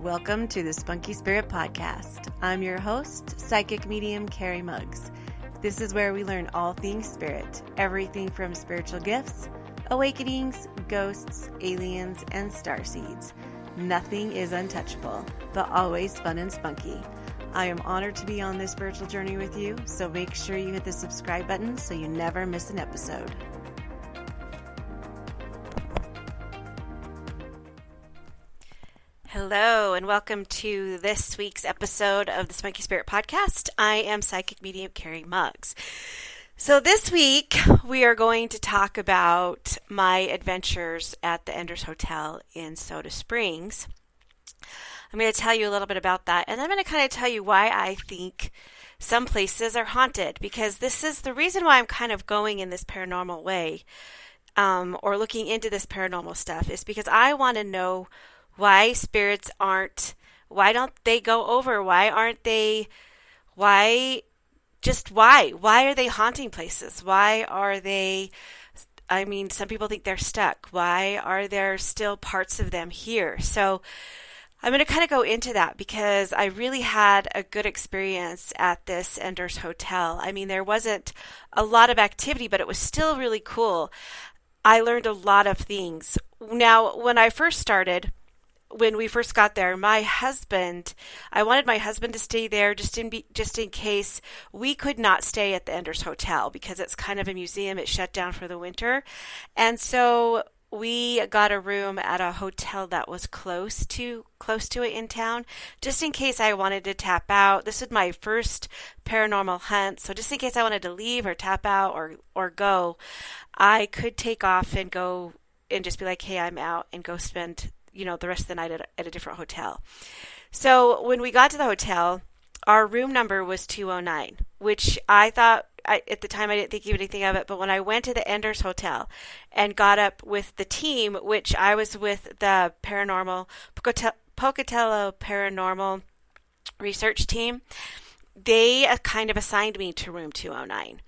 Welcome to the Spunky Spirit Podcast. I'm your host, psychic medium Carrie Muggs. This is where we learn all things spirit, everything from spiritual gifts, awakenings, ghosts, aliens, and starseeds. Nothing is untouchable, but always fun and spunky. I am honored to be on this spiritual journey with you, so make sure you hit the subscribe button so you never miss an episode. Hello, and welcome to this week's episode of the Spunky Spirit Podcast. I am psychic medium Carrie Muggs. So this week, we are going to talk about my adventures at the Enders Hotel in Soda Springs. I'm going to tell you a little bit about that, and I'm going to kind of tell you why I think some places are haunted, because this is the reason why I'm kind of going in this paranormal way, or looking into this paranormal stuff, is because I want to know why spirits why don't they go over? Why are they haunting places? Why are they, some people think they're stuck. Why are there still parts of them here? So I'm going to kind of go into that because I really had a good experience at this Enders Hotel. There wasn't a lot of activity, but it was still really cool. I learned a lot of things. Now, when we first got there, I wanted my husband to stay there just in case we could not stay at the Enders Hotel because it's kind of a museum. It's shut down for the winter. And so we got a room at a hotel that was close to it in town, just in case I wanted to tap out. This was my first paranormal hunt, so just in case I wanted to leave or tap out or go, I could take off and go and just be like, hey, I'm out, and go spend the rest of the night at a different hotel. So when we got to the hotel, our room number was 209, which I thought, at the time I didn't think anything of it, but when I went to the Enders Hotel and got up with the team, which I was with the Pocatello Paranormal Research Team, they kind of assigned me to room 209.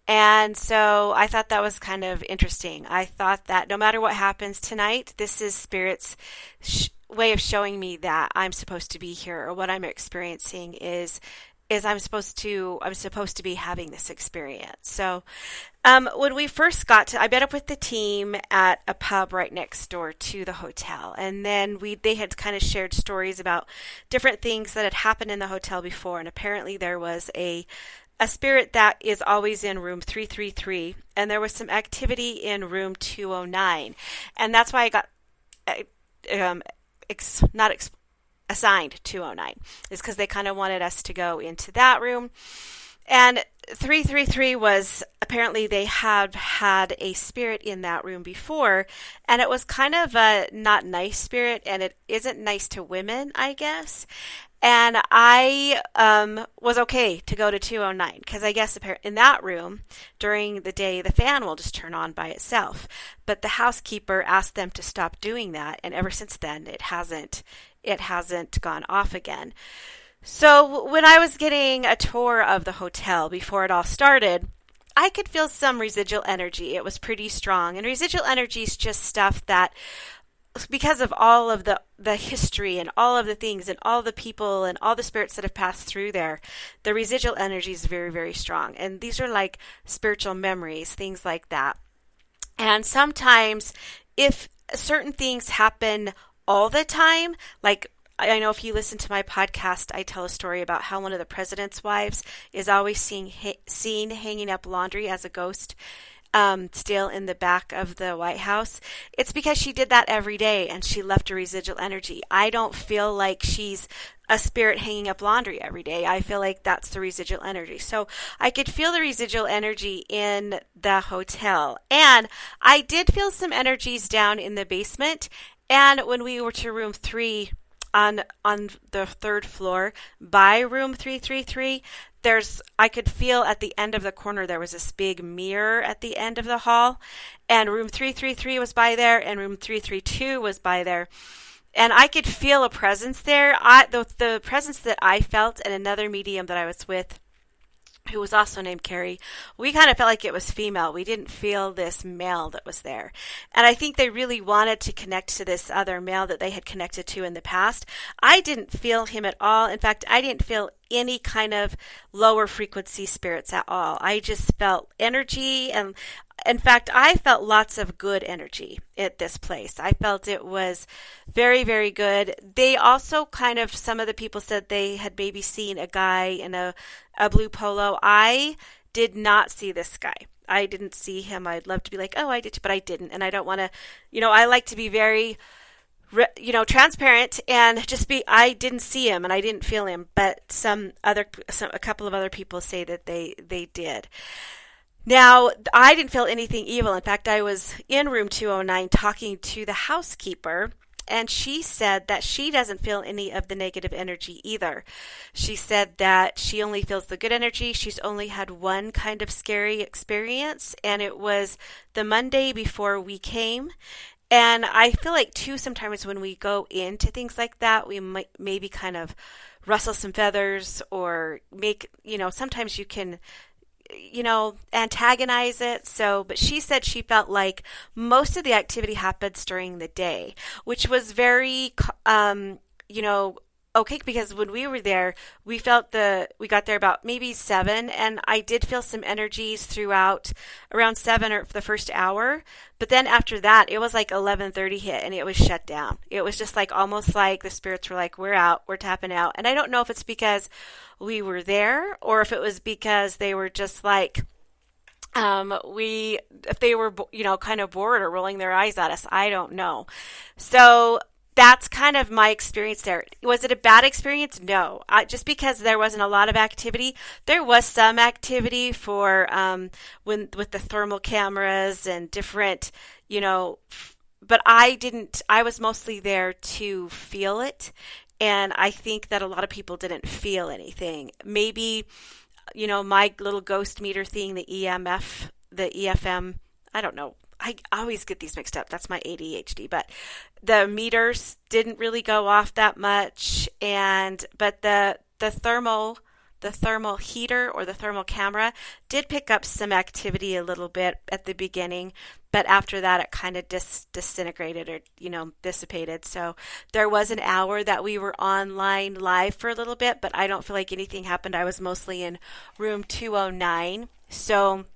And so I thought that was kind of interesting. I thought that no matter what happens tonight, this is Spirit's way of showing me that I'm supposed to be here, or what I'm experiencing is I'm supposed to be having this experience. So when we first I met up with the team at a pub right next door to the hotel, and then they had kind of shared stories about different things that had happened in the hotel before, and apparently there was a spirit that is always in room 333, and there was some activity in room 209, and that's why I got assigned 209, is because they kind of wanted us to go into that room. And 333 was, apparently they had had a spirit in that room before, and it was kind of a not nice spirit, and it isn't nice to women, I guess. And I was okay to go to 209 because I guess in that room during the day the fan will just turn on by itself. But the housekeeper asked them to stop doing that, and ever since then it hasn't gone off again. So when I was getting a tour of the hotel before it all started, I could feel some residual energy. It was pretty strong, and residual energy is just stuff that, because of all of the history and all of the things and all the people and all the spirits that have passed through there, the residual energy is very, very strong. And these are like spiritual memories, things like that. And sometimes if certain things happen all the time, like I know if you listen to my podcast, I tell a story about how one of the president's wives is always seen hanging up laundry as a ghost, still in the back of the White House. It's because she did that every day and she left a residual energy. I don't feel like she's a spirit hanging up laundry every day. I feel like that's the residual energy. So I could feel the residual energy in the hotel. And I did feel some energies down in the basement. And when we were to room 3 on the third floor by room 333, I could feel at the end of the corner there was this big mirror at the end of the hall, and room 333 was by there, and room 332 was by there, and I could feel a presence there. The presence that I felt, and another medium that I was with who was also named Carrie, we kind of felt like it was female. We didn't feel this male that was there. And I think they really wanted to connect to this other male that they had connected to in the past. I didn't feel him at all. In fact, I didn't feel any kind of lower frequency spirits at all. I just felt energy, and in fact, I felt lots of good energy at this place. I felt it was very, very good. They also kind of, some of the people said they had maybe seen a guy in a blue polo. I did not see this guy. I didn't see him. I'd love to be like, oh, I did, but I didn't. And I don't want to, I like to be very, transparent and just be, I didn't see him and I didn't feel him, but a couple of other people say that they did. Now, I didn't feel anything evil. In fact, I was in room 209 talking to the housekeeper, and she said that she doesn't feel any of the negative energy either. She said that she only feels the good energy. She's only had one kind of scary experience, and it was the Monday before we came. And I feel like, too, sometimes when we go into things like that, we might maybe kind of rustle some feathers or sometimes you can antagonize it. So, but she said she felt like most of the activity happens during the day, which was very, okay, because when we were there, we got there about maybe 7, and I did feel some energies throughout around 7 or the first hour. But then after that, it was like 11:30 hit and it was shut down. It was just like almost like the spirits were like, we're out, we're tapping out. And I don't know if it's because we were there or if it was because they were just like, if they were, kind of bored or rolling their eyes at us. I don't know. So that's kind of my experience there. Was it a bad experience? No. Just because there wasn't a lot of activity, there was some activity for with the thermal cameras and different, but I was mostly there to feel it. And I think that a lot of people didn't feel anything. Maybe, my little ghost meter thing, the EMF, the EFM, I don't know. I always get these mixed up. That's my ADHD. But the meters didn't really go off that much, but the thermal heater or the thermal camera did pick up some activity a little bit at the beginning, but after that it kind of disintegrated or dissipated. So there was an hour that we were online live for a little bit, but I don't feel like anything happened. I was mostly in room 209. So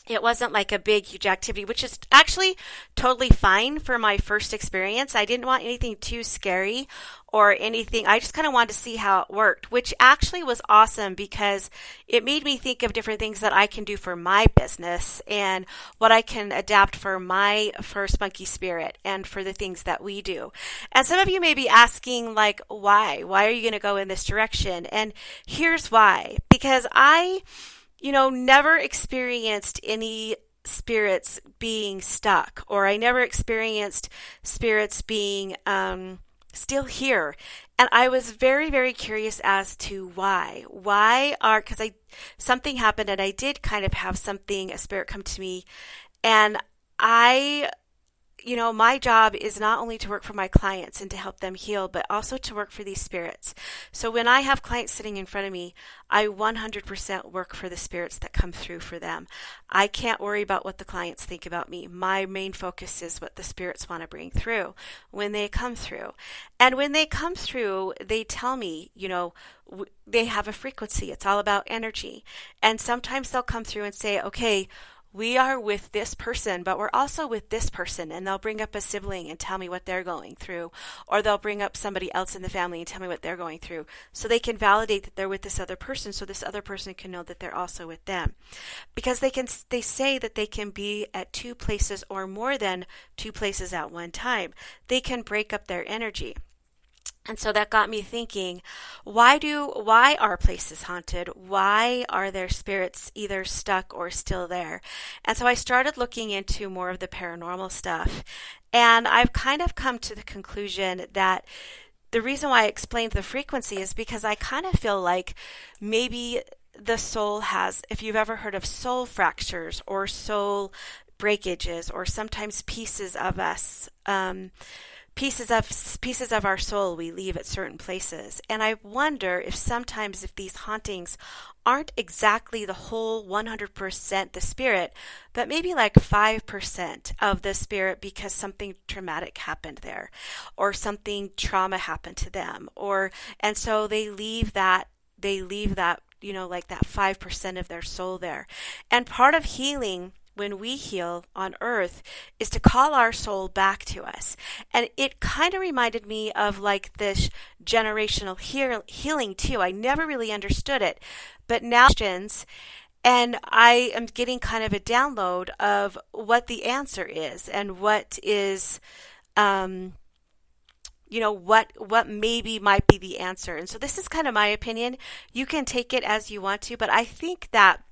it wasn't like a big, huge activity, which is actually totally fine for my first experience. I didn't want anything too scary or anything. I just kind of wanted to see how it worked, which actually was awesome because it made me think of different things that I can do for my business and what I can adapt for Spunky Spirit and for the things that we do. And some of you may be asking, like, why? Why are you going to go in this direction? And here's why. Because I never experienced any spirits being stuck, or I never experienced spirits being still here. And I was very, very curious as to why. Because something happened and I did kind of have a spirit come to me, and my job is not only to work for my clients and to help them heal, but also to work for these spirits. So when I have clients sitting in front of me, I 100% work for the spirits that come through for them. I can't worry about what the clients think about me. My main focus is what the spirits want to bring through when they come through. And when they come through, they tell me, they have a frequency. It's all about energy. And sometimes they'll come through and say, okay, we are with this person, but we're also with this person. And they'll bring up a sibling and tell me what they're going through. Or they'll bring up somebody else in the family and tell me what they're going through. So they can validate that they're with this other person, so this other person can know that they're also with them. Because they say that they can be at 2 places or more than 2 places at one time. They can break up their energy. And so that got me thinking, why are places haunted? Why are there spirits either stuck or still there? And so I started looking into more of the paranormal stuff. And I've kind of come to the conclusion that the reason why I explained the frequency is because I kind of feel like maybe the soul has, if you've ever heard of soul fractures or soul breakages, or sometimes pieces of us pieces of our soul we leave at certain places. And I wonder if sometimes if these hauntings aren't exactly the whole 100% the spirit, but maybe like 5% of the spirit because something traumatic happened there or something trauma happened to them, or and so they leave that like that 5% of their soul there. And part of healing when we heal on earth is to call our soul back to us. And it kind of reminded me of like this generational healing too. I never really understood it, but now questions, and I am getting kind of a download of what the answer is and what is um what maybe might be the answer. And so this is kind of my opinion. You can take it as you want to, but I think that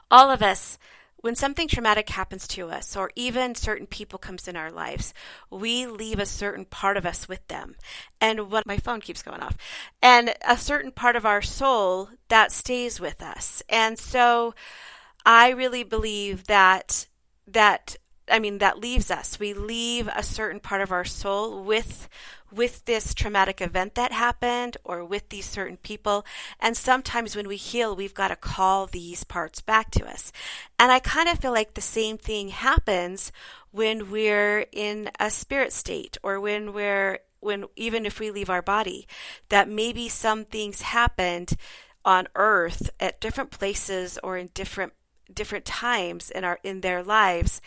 all of us, when something traumatic happens to us or even certain people comes in our lives, we leave a certain part of us with them. And when my phone keeps going off, and a certain part of our soul that stays with us. And so I really believe that leaves us. We leave a certain part of our soul with this traumatic event that happened or with these certain people. And sometimes when we heal, we've got to call these parts back to us. And I kind of feel like the same thing happens when we're in a spirit state, or when even if we leave our body, that maybe some things happened on earth at different places or in different times in their lives,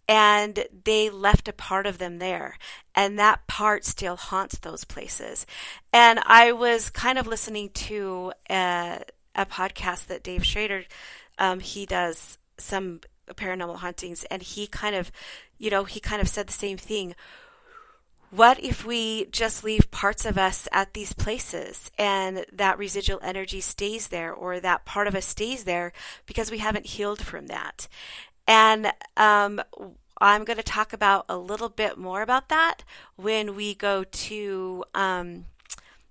and they left a part of them there, and that part still haunts those places. And I was kind of listening to a podcast that Dave Schrader, he does some paranormal hauntings, and he kind of said the same thing. What if we just leave parts of us at these places and that residual energy stays there, or that part of us stays there because we haven't healed from that? And I'm going to talk about a little bit more about that when we go to, I'm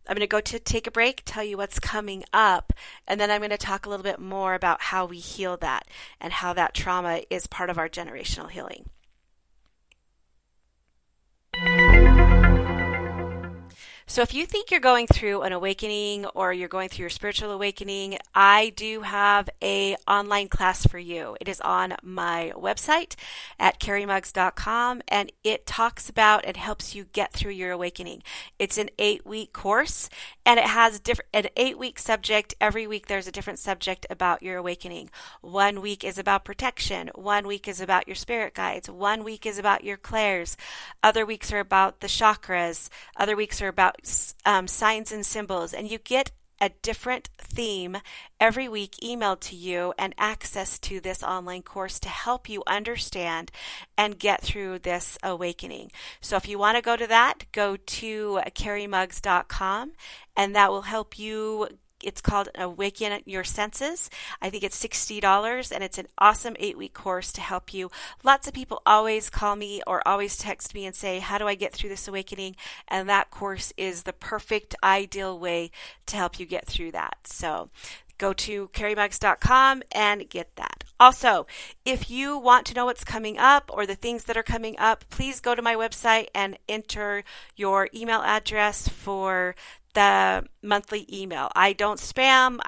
going to go to take a break, tell you what's coming up, and then I'm going to talk a little bit more about how we heal that and how that trauma is part of our generational healing. So if you think you're going through an awakening or you're going through your spiritual awakening, I do have a online class for you. It is on my website at carriemugs.com, and it talks about and helps you get through your awakening. It's an 8-week course, and it has an 8-week subject. Every week there's a different subject about your awakening. 1 week is about protection. 1 week is about your spirit guides. 1 week is about your clairs. Other weeks are about the chakras. Other weeks are about signs and symbols, and you get a different theme every week emailed to you and access to this online course to help you understand and get through this awakening. So if you want to go to that, go to carriemugs.com, and that will help you. It's called Awaken Your Senses. I think it's $60, and it's an awesome 8-week course to help you. Lots of people always call me or always text me and say, how do I get through this awakening? And that course is the perfect, ideal way to help you get through that. So go to carriemugs.com and get that. Also, if you want to know what's coming up or the things that are coming up, please go to my website and enter your email address for the monthly email. I don't spam.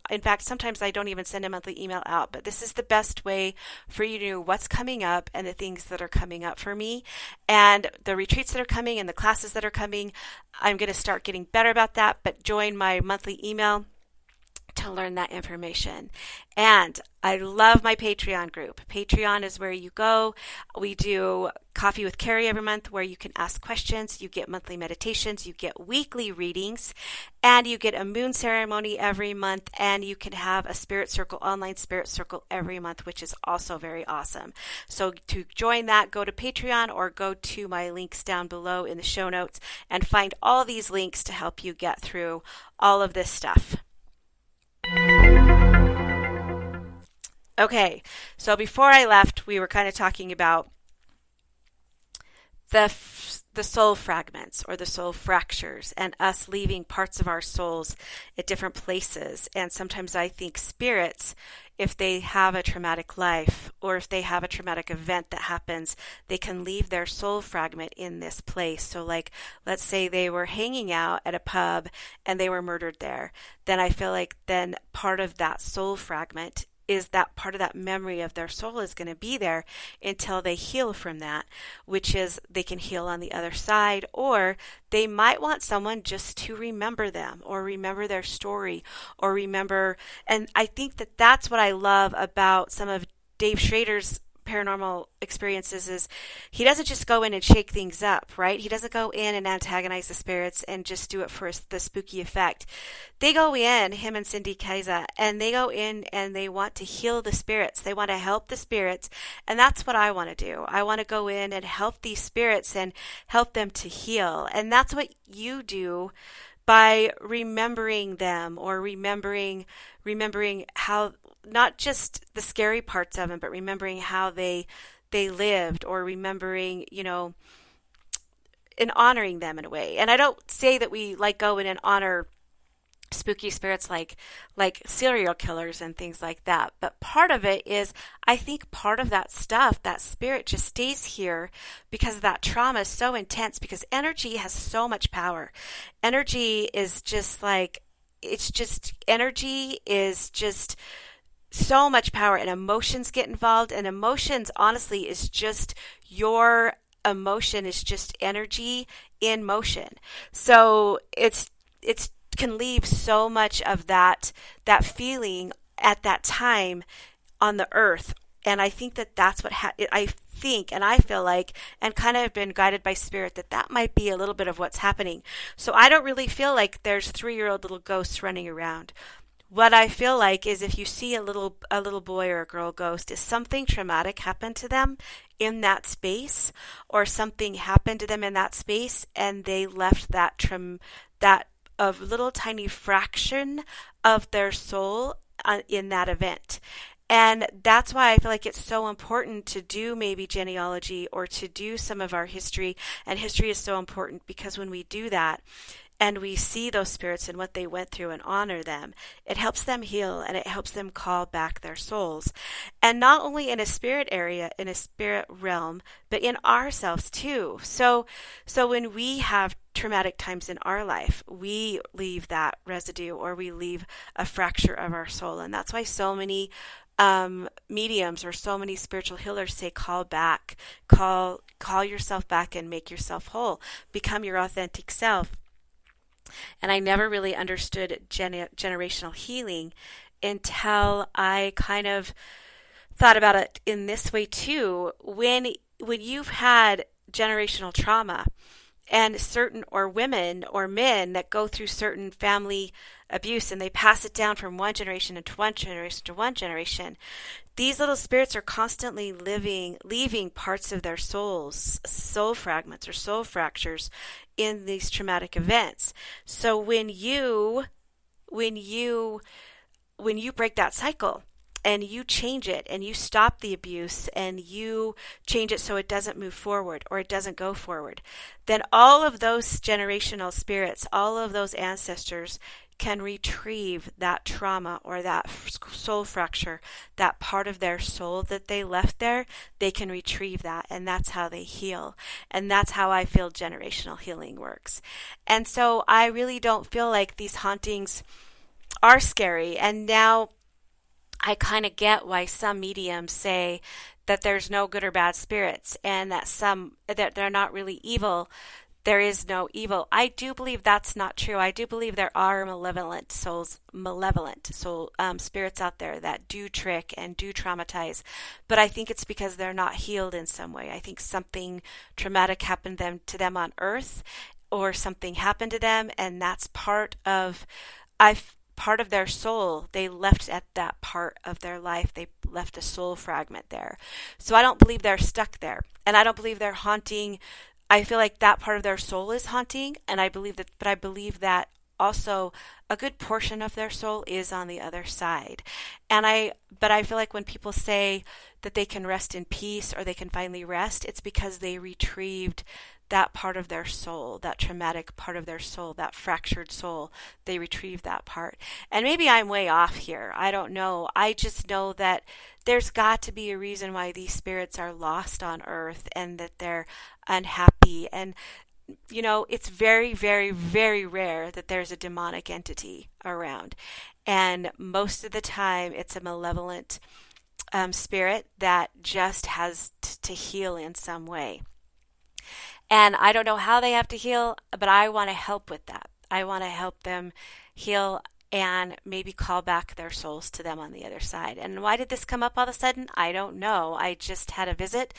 In fact, sometimes I don't even send a monthly email out, but this is the best way for you to know what's coming up and the things that are coming up for me and the retreats that are coming and the classes that are coming. I'm going to start getting better about that, but join my monthly email to learn that information. And I love my Patreon group. Patreon is where you go. We do Coffee with Carrie every month where you can ask questions. You get monthly meditations. You get weekly readings. And you get a moon ceremony every month. And you can have a spirit circle, online spirit circle every month, which is also very awesome. So to join that, go to Patreon or go to my links down below in the show notes and find all these links to help you get through all of this stuff. Okay, so before I left, we were kind of talking about the soul fragments or the soul fractures, and us leaving parts of our souls at different places. And sometimes I think spirits, if they have a traumatic life or if they have a traumatic event that happens, they can leave their soul fragment in this place. So, like, let's say they were hanging out at a pub and they were murdered there. Then I feel like then part of that soul fragment is that part of that memory of their soul is going to be there until they heal from that, which is they can heal on the other side, or they might want someone just to remember them or remember their story or remember. And I think that that's what I love about some of Dave Schrader's paranormal experiences is he doesn't just go in and shake things up, right? He doesn't go in and antagonize the spirits and just do it for the spooky effect. They go in, him and Cindy Kaiza, and they go in and they want to heal the spirits. They want to help the spirits, and that's what I want to do. I want to go in and help these spirits and help them to heal. And that's what you do by remembering them or remembering how, not just the scary parts of them, but remembering how they lived, or remembering, and honoring them in a way. And I don't say that we like go in and honor spooky spirits like serial killers and things like that. But part of it is, I think part of that stuff, that spirit just stays here because that trauma is so intense, because energy has so much power. Energy is just like, energy is just so much power, and emotions get involved, and emotions honestly is just your emotion is just energy in motion. So it's can leave so much of that feeling at that time on the earth. And I think that that's what I think, and I feel like, and kind of been guided by spirit, that might be a little bit of what's happening. So I don't really feel like there's 3-year-old little ghosts running around. What I feel like is, if you see a little boy or a girl ghost, is something traumatic happened to them in that space, or something happened to them in that space, and they left that of little tiny fraction of their soul in that event. And that's why I feel like it's so important to do maybe genealogy or to do some of our history. And history is so important because when we do that and we see those spirits and what they went through and honor them, it helps them heal and it helps them call back their souls. And not only in a spirit area, in a spirit realm, but in ourselves too. So when we have traumatic times in our life, we leave that residue, or we leave a fracture of our soul. And that's why so many mediums or so many spiritual healers say, call back, call yourself back and make yourself whole, become your authentic self. And I never really understood generational healing until I kind of thought about it in this way too. When you've had generational trauma, and certain, or women or men that go through certain family abuse, and they pass it down from one generation into one generation to one generation, these little spirits are constantly leaving parts of their souls, soul fragments or soul fractures in these traumatic events. So when you break that cycle, and you change it, and you stop the abuse, and you change it so it doesn't move forward, or it doesn't go forward, then all of those generational spirits, all of those ancestors can retrieve that trauma or that soul fracture, that part of their soul that they left there. They can retrieve that, and that's how they heal. And that's how I feel generational healing works. And so I really don't feel like these hauntings are scary. And now I kind of get why some mediums say that there's no good or bad spirits, and that they're not really evil. There is no evil. I do believe that's not true. I do believe there are malevolent spirits out there that do trick and do traumatize. But I think it's because they're not healed in some way. I think something traumatic happened to them on Earth, or something happened to them, and that's part of their soul. They left at that part of their life. They left a soul fragment there. So I don't believe they're stuck there. And I don't believe they're haunting. I feel like that part of their soul is haunting. And I believe that also a good portion of their soul is on the other side. But I feel like when people say that they can rest in peace, or they can finally rest, it's because they retrieved that part of their soul, that traumatic part of their soul, that fractured soul. They retrieve that part. And maybe I'm way off here. I don't know. I just know that there's got to be a reason why these spirits are lost on earth and that they're unhappy. And, it's very, very, very rare that there's a demonic entity around. And most of the time, it's a malevolent spirit that just has to heal in some way. And I don't know how they have to heal, but I want to help with that. I want to help them heal and maybe call back their souls to them on the other side. And why did this come up all of a sudden? I don't know. I just had a visit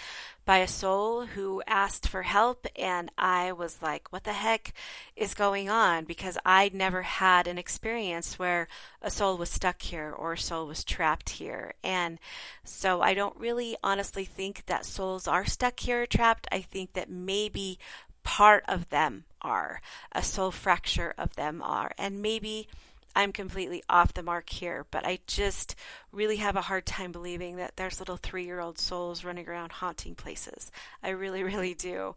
by a soul who asked for help, and I was like, what the heck is going on? Because I'd never had an experience where a soul was stuck here or a soul was trapped here. And so I don't really honestly think that souls are stuck here or trapped. I think that maybe part of them are, a soul fracture of them are, and maybe I'm completely off the mark here, but I just really have a hard time believing that there's little 3-year-old souls running around haunting places. I really, really do.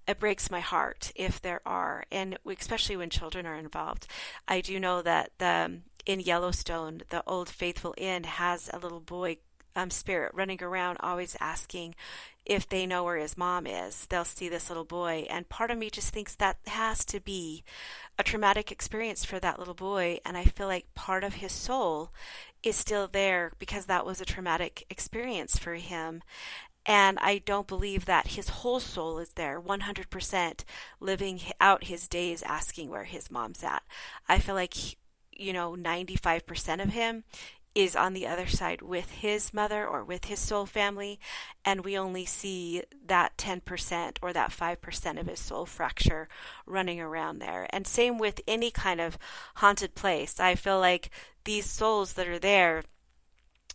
It breaks my heart if there are, and especially when children are involved. I do know that in Yellowstone, the Old Faithful Inn has a little boy spirit running around always asking if they know where his mom is. They'll see this little boy, and part of me just thinks that has to be a traumatic experience for that little boy, and I feel like part of his soul is still there because that was a traumatic experience for him. And I don't believe that his whole soul is there 100% living out his days asking where his mom's at. I feel like 95% of him is on the other side with his mother or with his soul family, and we only see that 10% or that 5% of his soul fracture running around there. And same with any kind of haunted place. I feel like these souls that are there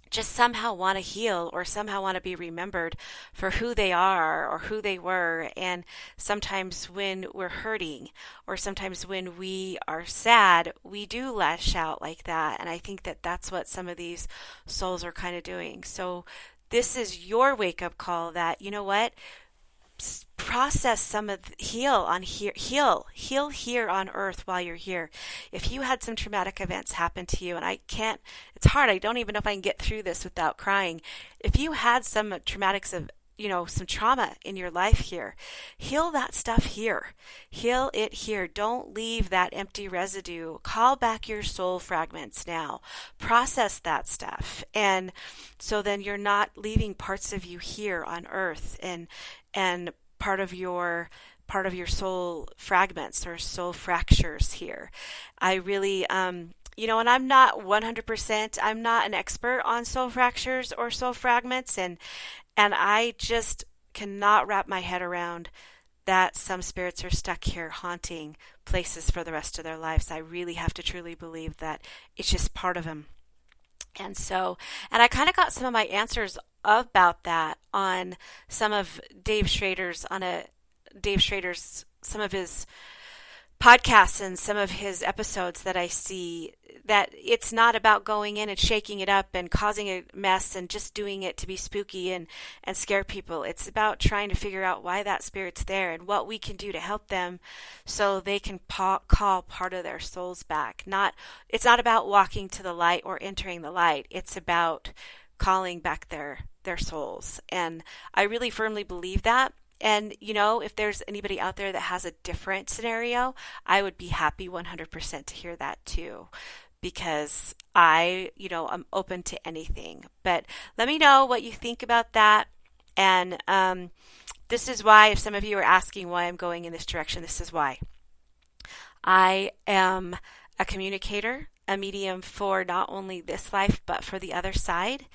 just somehow want to heal or somehow want to be remembered for who they are or who they were. And sometimes when we're hurting or sometimes when we are sad, we do lash out like that. And I think that that's what some of these souls are kind of doing. So this is your wake-up call that, you know what? Process some of heal here on earth while you're here. If you had some traumatic events happen to you, and it's hard, I don't even know if I can get through this without crying. If you had some traumatics of some trauma in your life here, heal that stuff here. Heal it here. Don't leave that empty residue. Call back your soul fragments now. Process that stuff. And so then you're not leaving parts of you here on earth and part of your soul fragments or soul fractures here. I really and I'm not 100%, I'm not an expert on soul fractures or soul fragments, and I just cannot wrap my head around that some spirits are stuck here haunting places for the rest of their lives. I really have to truly believe that it's just part of them. And I kind of got some of my answers about that on some of some of his podcasts and some of his episodes that I see, that it's not about going in and shaking it up and causing a mess and just doing it to be spooky and scare people. It's about trying to figure out why that spirit's there and what we can do to help them so they can call part of their souls back. It's not about walking to the light or entering the light. It's about calling back their souls. And I really firmly believe that. And, if there's anybody out there that has a different scenario, I would be happy 100% to hear that too, because I'm open to anything. But let me know what you think about that. And this is why, if some of you are asking why I'm going in this direction, this is why. I am a communicator, a medium for not only this life, but for the other side.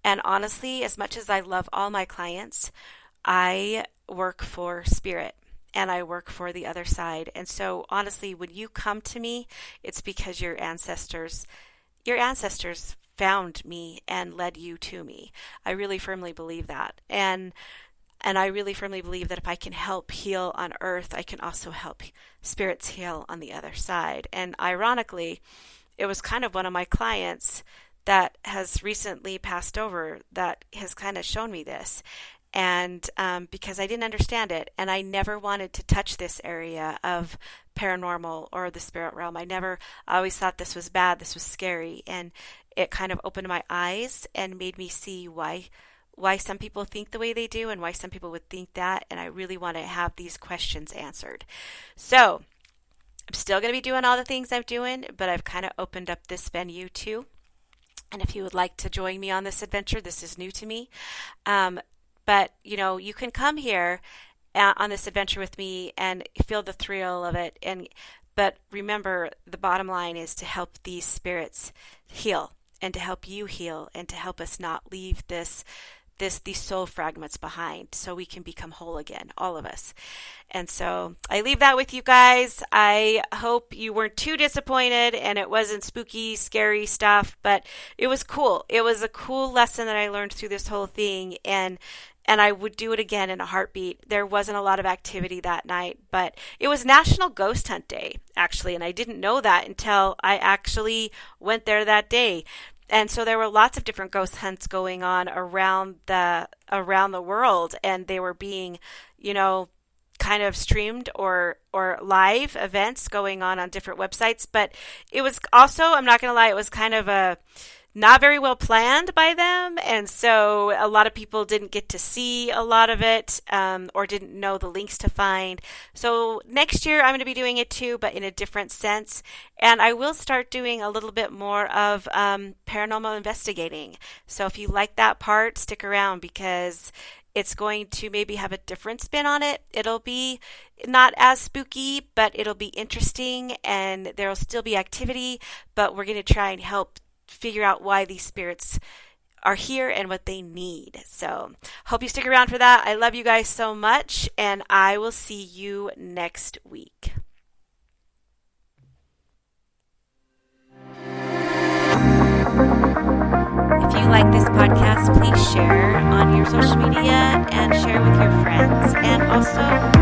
And honestly, as much as I love all my clients, I work for spirit and I work for the other side. And so honestly, when you come to me, it's because your ancestors found me and led you to me. I really firmly believe that. And I really firmly believe that if I can help heal on earth, I can also help spirits heal on the other side. And ironically, it was kind of one of my clients that has recently passed over that has kind of shown me this. and because I didn't understand it, and I never wanted to touch this area of paranormal or the spirit realm. I always thought this was bad, this was scary, and it kind of opened my eyes and made me see why some people think the way they do and why some people would think that, and I really want to have these questions answered. So I'm still going to be doing all the things I'm doing, but I've kind of opened up this venue too. And if you would like to join me on this adventure, this is new to me. But you can come here on this adventure with me and feel the thrill of it. But remember, the bottom line is to help these spirits heal, and to help you heal, and to help us not leave these soul fragments behind, so we can become whole again, all of us. And so I leave that with you guys. I hope you weren't too disappointed and it wasn't spooky, scary stuff, but it was cool. It was a cool lesson that I learned through this whole thing, and I would do it again in a heartbeat. There wasn't a lot of activity that night, but it was National Ghost Hunt Day, actually, and I didn't know that until I actually went there that day. And so there were lots of different ghost hunts going on around the world, and they were being, kind of streamed or live events going on different websites. But it was also, I'm not going to lie, it was kind of a not very well planned by them, and so a lot of people didn't get to see a lot of it, or didn't know the links to find. So next year I'm going to be doing it too, but in a different sense, and I will start doing a little bit more of paranormal investigating. So if you like that part, stick around, because it's going to maybe have a different spin on it. It'll be not as spooky, but it'll be interesting, and there'll still be activity, but we're going to try and help figure out why these spirits are here and what they need. So hope you stick around for that. I love you guys so much, and I will see you next week. If you like this podcast, please share on your social media and share with your friends. And also,